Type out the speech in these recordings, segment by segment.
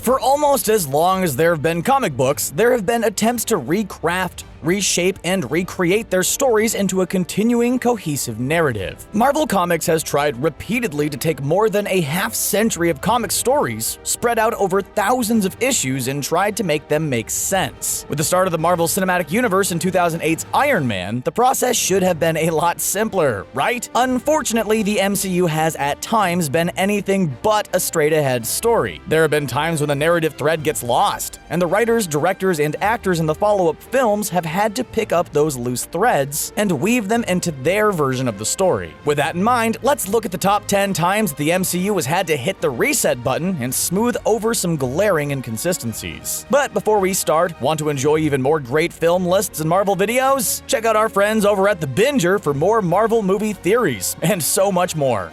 For almost as long as there have been comic books, there have been attempts to recraft, reshape, and recreate their stories into a continuing, cohesive narrative. Marvel Comics has tried repeatedly to take more than a half-century of comic stories, spread out over thousands of issues, and tried to make them make sense. With the start of the Marvel Cinematic Universe in 2008's Iron Man, the process should have been a lot simpler, right? Unfortunately, the MCU has at times been anything but a straight-ahead story. There have been times when the narrative thread gets lost, and the writers, directors, and actors in the follow-up films have had to pick up those loose threads and weave them into their version of the story. With that in mind, let's look at the top 10 times that the MCU has had to hit the reset button and smooth over some glaring inconsistencies. But before we start, want to enjoy even more great film lists and Marvel videos? Check out our friends over at The Binger for more Marvel movie theories, and so much more.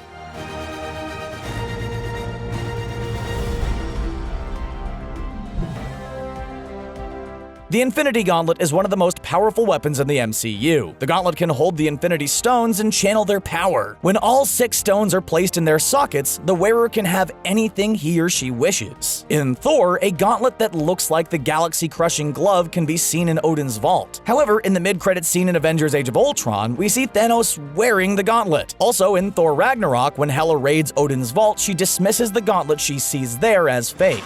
The Infinity Gauntlet is one of the most powerful weapons in the MCU. The gauntlet can hold the Infinity Stones and channel their power. When all 6 stones are placed in their sockets, the wearer can have anything he or she wishes. In Thor, a gauntlet that looks like the galaxy-crushing glove can be seen in Odin's vault. However, in the mid-credits scene in Avengers Age of Ultron, we see Thanos wearing the gauntlet. Also, in Thor Ragnarok, when Hela raids Odin's vault, she dismisses the gauntlet she sees there as fake.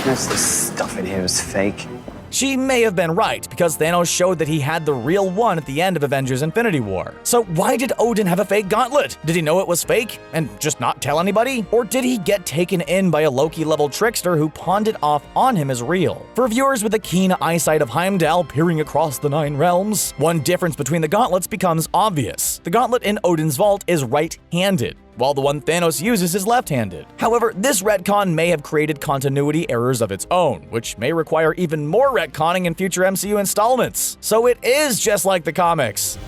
Most of the stuff in here is fake. She may have been right, because Thanos showed that he had the real one at the end of Avengers Infinity War. So why did Odin have a fake gauntlet? Did he know it was fake and just not tell anybody? Or did he get taken in by a Loki-level trickster who pawned it off on him as real? For viewers with the keen eyesight of Heimdall peering across the 9 realms, one difference between the gauntlets becomes obvious. The gauntlet in Odin's vault is right-handed, while the one Thanos uses is left-handed. However, this retcon may have created continuity errors of its own, which may require even more retconning in future MCU installments. So it is just like the comics.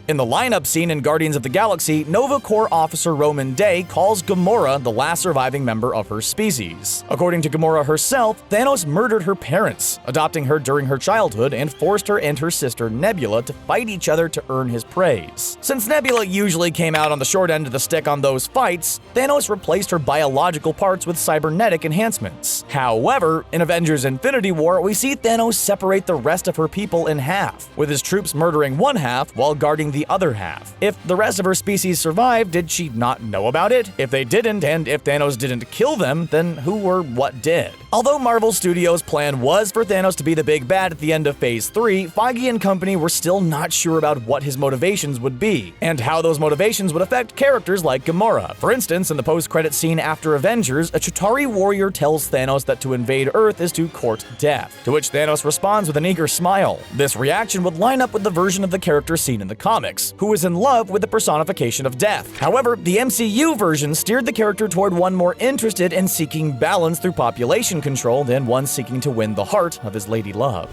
In the lineup scene in Guardians of the Galaxy, Nova Corps officer Roman Day calls Gamora the last surviving member of her species. According to Gamora herself, Thanos murdered her parents, adopting her during her childhood, and forced her and her sister Nebula to fight each other to earn his praise. Since Nebula usually came out on the short end of the stick on those fights, Thanos replaced her biological parts with cybernetic enhancements. However, in Avengers Infinity War, we see Thanos separate the rest of her people in half, with his troops murdering one half while guarding the other half. If the rest of her species survived, did she not know about it? If they didn't, and if Thanos didn't kill them, then who or what did? Although Marvel Studios' plan was for Thanos to be the big bad at the end of Phase 3, Feige and company were still not sure about what his motivations would be, and how those motivations would affect characters like Gamora. For instance, in the post-credit scene after Avengers, a Chitauri warrior tells Thanos that to invade Earth is to court death, to which Thanos responds with an eager smile. This reaction would line up with the version of the character seen in the comics, who is in love with the personification of death. However, the MCU version steered the character toward one more interested in seeking balance through population control than one seeking to win the heart of his lady love.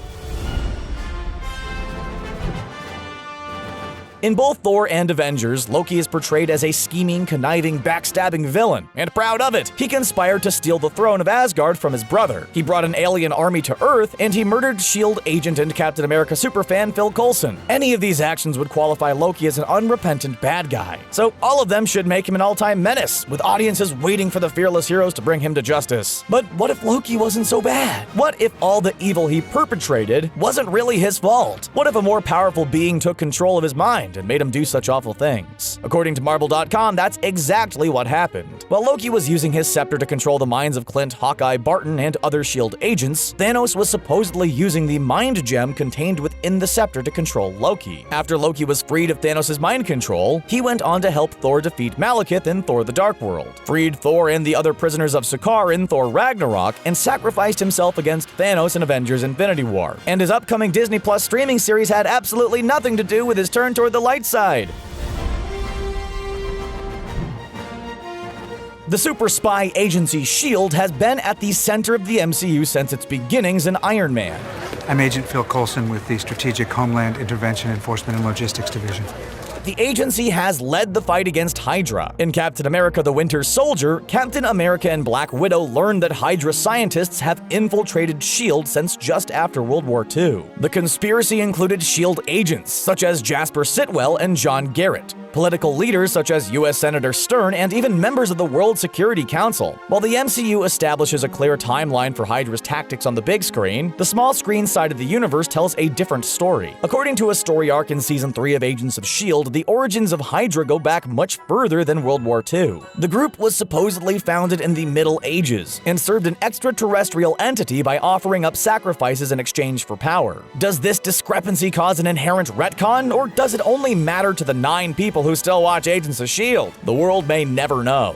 In both Thor and Avengers, Loki is portrayed as a scheming, conniving, backstabbing villain, and proud of it. He conspired to steal the throne of Asgard from his brother. He brought an alien army to Earth, and he murdered S.H.I.E.L.D. agent and Captain America superfan Phil Coulson. Any of these actions would qualify Loki as an unrepentant bad guy. So all of them should make him an all-time menace, with audiences waiting for the fearless heroes to bring him to justice. But what if Loki wasn't so bad? What if all the evil he perpetrated wasn't really his fault? What if a more powerful being took control of his mind and made him do such awful things? According to Marvel.com, that's exactly what happened. While Loki was using his scepter to control the minds of Clint, Hawkeye, Barton, and other S.H.I.E.L.D. agents, Thanos was supposedly using the mind gem contained within the scepter to control Loki. After Loki was freed of Thanos' mind control, he went on to help Thor defeat Malekith in Thor the Dark World, freed Thor and the other prisoners of Sakaar in Thor Ragnarok, and sacrificed himself against Thanos in Avengers Infinity War. And his upcoming Disney Plus streaming series had absolutely nothing to do with his turn toward the light side. The super spy agency S.H.I.E.L.D. has been at the center of the MCU since its beginnings in Iron Man. I'm Agent Phil Coulson with the Strategic Homeland Intervention Enforcement and Logistics Division. The agency has led the fight against Hydra. In Captain America: The Winter Soldier, Captain America and Black Widow learned that Hydra scientists have infiltrated S.H.I.E.L.D. since just after World War II. The conspiracy included S.H.I.E.L.D. agents, such as Jasper Sitwell and John Garrett. political leaders such as U.S. Senator Stern, and even members of the World Security Council. While the MCU establishes a clear timeline for Hydra's tactics on the big screen, the small screen side of the universe tells a different story. According to a story arc in Season 3 of Agents of S.H.I.E.L.D., the origins of Hydra go back much further than World War II. The group was supposedly founded in the Middle Ages and served an extraterrestrial entity by offering up sacrifices in exchange for power. Does this discrepancy cause an inherent retcon, or does it only matter to the 9 people who still watch Agents of S.H.I.E.L.D.? The world may never know.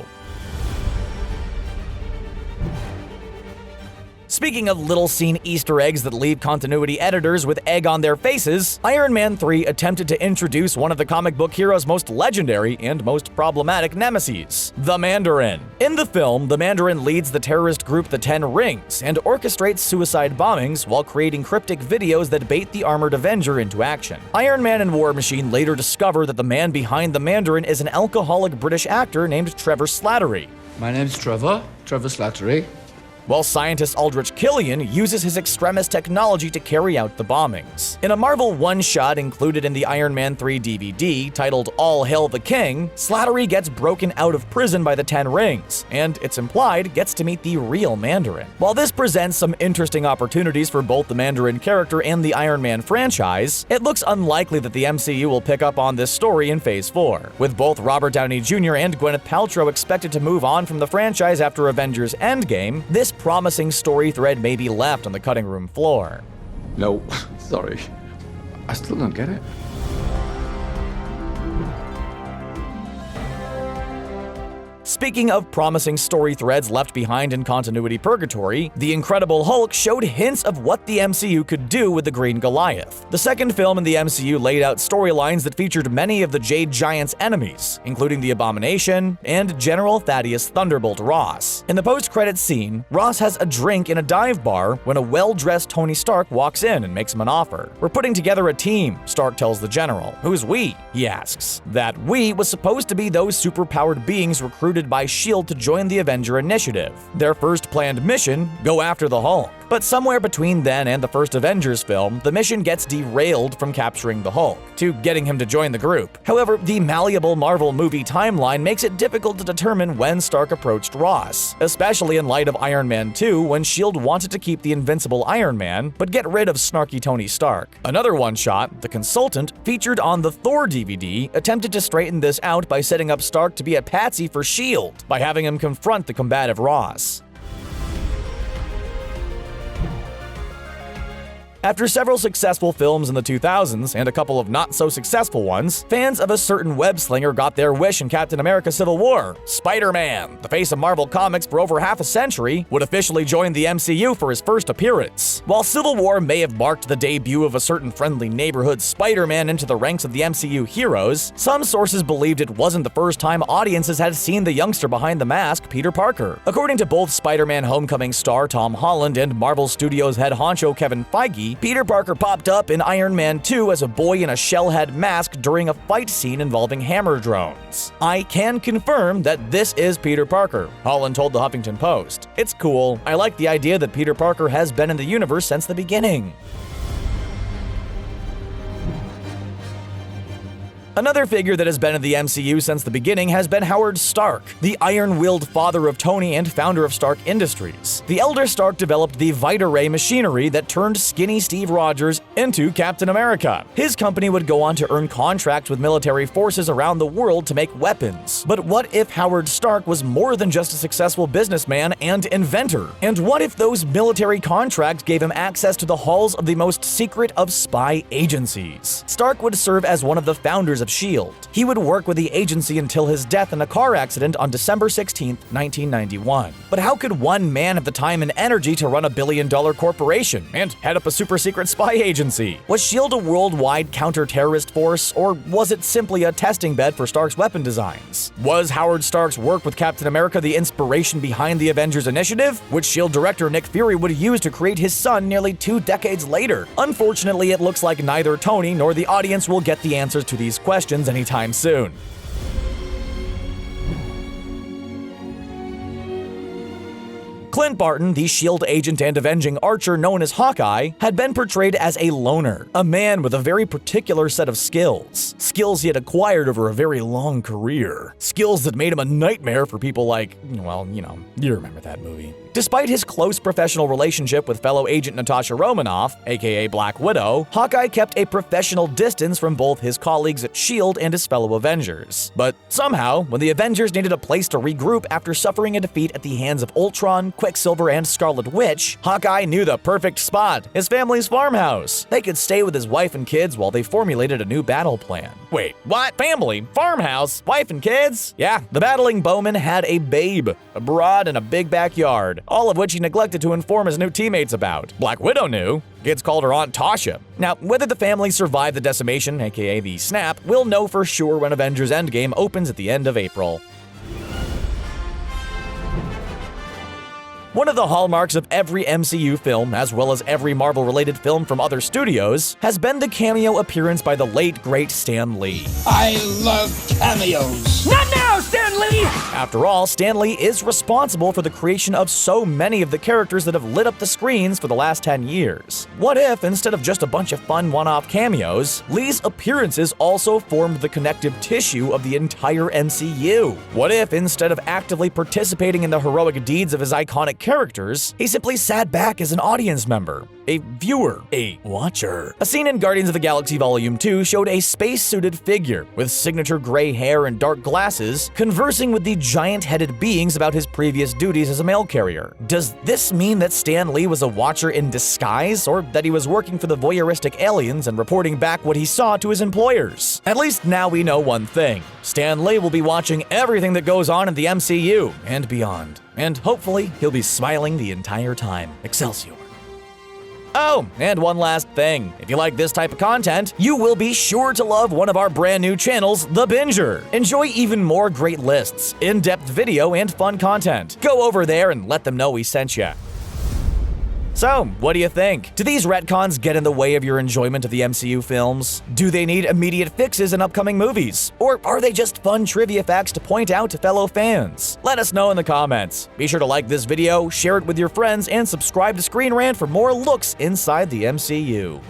Speaking of little-seen Easter eggs that leave continuity editors with egg on their faces, Iron Man 3 attempted to introduce one of the comic book hero's most legendary and most problematic nemeses, the Mandarin. In the film, the Mandarin leads the terrorist group the Ten Rings and orchestrates suicide bombings while creating cryptic videos that bait the armored Avenger into action. Iron Man and War Machine later discover that the man behind the Mandarin is an alcoholic British actor named Trevor Slattery. My name's Trevor Slattery. While scientist Aldrich Killian uses his extremist technology to carry out the bombings. In a Marvel one-shot included in the Iron Man 3 DVD, titled All Hail the King, Slattery gets broken out of prison by the Ten Rings, and it's implied gets to meet the real Mandarin. While this presents some interesting opportunities for both the Mandarin character and the Iron Man franchise, it looks unlikely that the MCU will pick up on this story in Phase 4. With both Robert Downey Jr. and Gwyneth Paltrow expected to move on from the franchise after Avengers Endgame, this promising story thread may be left on the cutting room floor. No, sorry. I still don't get it. Speaking of promising story threads left behind in continuity purgatory, The Incredible Hulk showed hints of what the MCU could do with the Green Goliath. The second film in the MCU laid out storylines that featured many of the Jade Giant's enemies, including the Abomination and General Thaddeus Thunderbolt Ross. In the post-credits scene, Ross has a drink in a dive bar when a well-dressed Tony Stark walks in and makes him an offer. "We're putting together a team," Stark tells the General. "Who's we?" he asks. That "we" was supposed to be those superpowered beings recruited by S.H.I.E.L.D. to join the Avenger Initiative. Their first planned mission: go after the Hulk. But somewhere between then and the first Avengers film, the mission gets derailed from capturing the Hulk to getting him to join the group. However, the malleable Marvel movie timeline makes it difficult to determine when Stark approached Ross, especially in light of Iron Man 2, when S.H.I.E.L.D. wanted to keep the invincible Iron Man, but get rid of snarky Tony Stark. Another one-shot, The Consultant, featured on the Thor DVD, attempted to straighten this out by setting up Stark to be a patsy for S.H.I.E.L.D. by having him confront the combative Ross. After several successful films in the 2000s and a couple of not-so-successful ones, fans of a certain web-slinger got their wish in Captain America: Civil War. Spider-Man, the face of Marvel Comics for over half a century, would officially join the MCU for his first appearance. While Civil War may have marked the debut of a certain friendly neighborhood Spider-Man into the ranks of the MCU heroes, some sources believed it wasn't the first time audiences had seen the youngster behind the mask, Peter Parker. According to both Spider-Man Homecoming star Tom Holland and Marvel Studios head honcho Kevin Feige, Peter Parker popped up in Iron Man 2 as a boy in a shell-head mask during a fight scene involving hammer drones. "I can confirm that this is Peter Parker," Holland told the Huffington Post. "It's cool. I like the idea that Peter Parker has been in the universe since the beginning." Another figure that has been in the MCU since the beginning has been Howard Stark, the iron-willed father of Tony and founder of Stark Industries. The elder Stark developed the Vita-Ray machinery that turned skinny Steve Rogers into Captain America. His company would go on to earn contracts with military forces around the world to make weapons. But what if Howard Stark was more than just a successful businessman and inventor? And what if those military contracts gave him access to the halls of the most secret of spy agencies? Stark would serve as one of the founders of S.H.I.E.L.D. He would work with the agency until his death in a car accident on December 16, 1991. But how could one man have the time and energy to run a billion-dollar corporation and head up a super-secret spy agency? Was S.H.I.E.L.D. a worldwide counter-terrorist force, or was it simply a testing bed for Stark's weapon designs? Was Howard Stark's work with Captain America the inspiration behind the Avengers Initiative, which S.H.I.E.L.D. director Nick Fury would use to create his son nearly 2 decades later? Unfortunately, it looks like neither Tony nor the audience will get the answers to these questions anytime soon. Clint Barton, the S.H.I.E.L.D. agent and avenging archer known as Hawkeye, had been portrayed as a loner, a man with a very particular set of skills. Skills he had acquired over a very long career. Skills that made him a nightmare for people like, well, you remember that movie. Despite his close professional relationship with fellow agent Natasha Romanoff, aka Black Widow, Hawkeye kept a professional distance from both his colleagues at S.H.I.E.L.D. and his fellow Avengers. But somehow, when the Avengers needed a place to regroup after suffering a defeat at the hands of Ultron, Quicksilver, and Scarlet Witch, Hawkeye knew the perfect spot: his family's farmhouse. They could stay with his wife and kids while they formulated a new battle plan. Wait, what? Family? Farmhouse? Wife and kids? Yeah, the battling bowman had a babe, a broad, and a big backyard, all of which he neglected to inform his new teammates about. Black Widow knew. Kids called her Aunt Tasha. Now, whether the family survived the decimation, aka the snap, we'll know for sure when Avengers Endgame opens at the end of April. One of the hallmarks of every MCU film, as well as every Marvel-related film from other studios, has been the cameo appearance by the late, great Stan Lee. I love cameos. Not now, Stan Lee! After all, Stan Lee is responsible for the creation of so many of the characters that have lit up the screens for the last 10 years. What if, instead of just a bunch of fun one-off cameos, Lee's appearances also formed the connective tissue of the entire MCU? What if, instead of actively participating in the heroic deeds of his iconic characters, he simply sat back as an audience member, a viewer, a watcher? A scene in Guardians of the Galaxy Volume 2 showed a space-suited figure with signature gray hair and dark glasses conversing with the giant-headed beings about his previous duties as a mail carrier. Does this mean that Stan Lee was a watcher in disguise, or that he was working for the voyeuristic aliens and reporting back what he saw to his employers? At least now we know one thing: Stan Lee will be watching everything that goes on in the MCU and beyond. And hopefully, he'll be smiling the entire time. Excelsior. Oh, and one last thing. If you like this type of content, you will be sure to love one of our brand new channels, The Binger. Enjoy even more great lists, in-depth video, and fun content. Go over there and let them know we sent you. So, what do you think? Do these retcons get in the way of your enjoyment of the MCU films? Do they need immediate fixes in upcoming movies? Or are they just fun trivia facts to point out to fellow fans? Let us know in the comments. Be sure to like this video, share it with your friends, and subscribe to Screen Rant for more looks inside the MCU.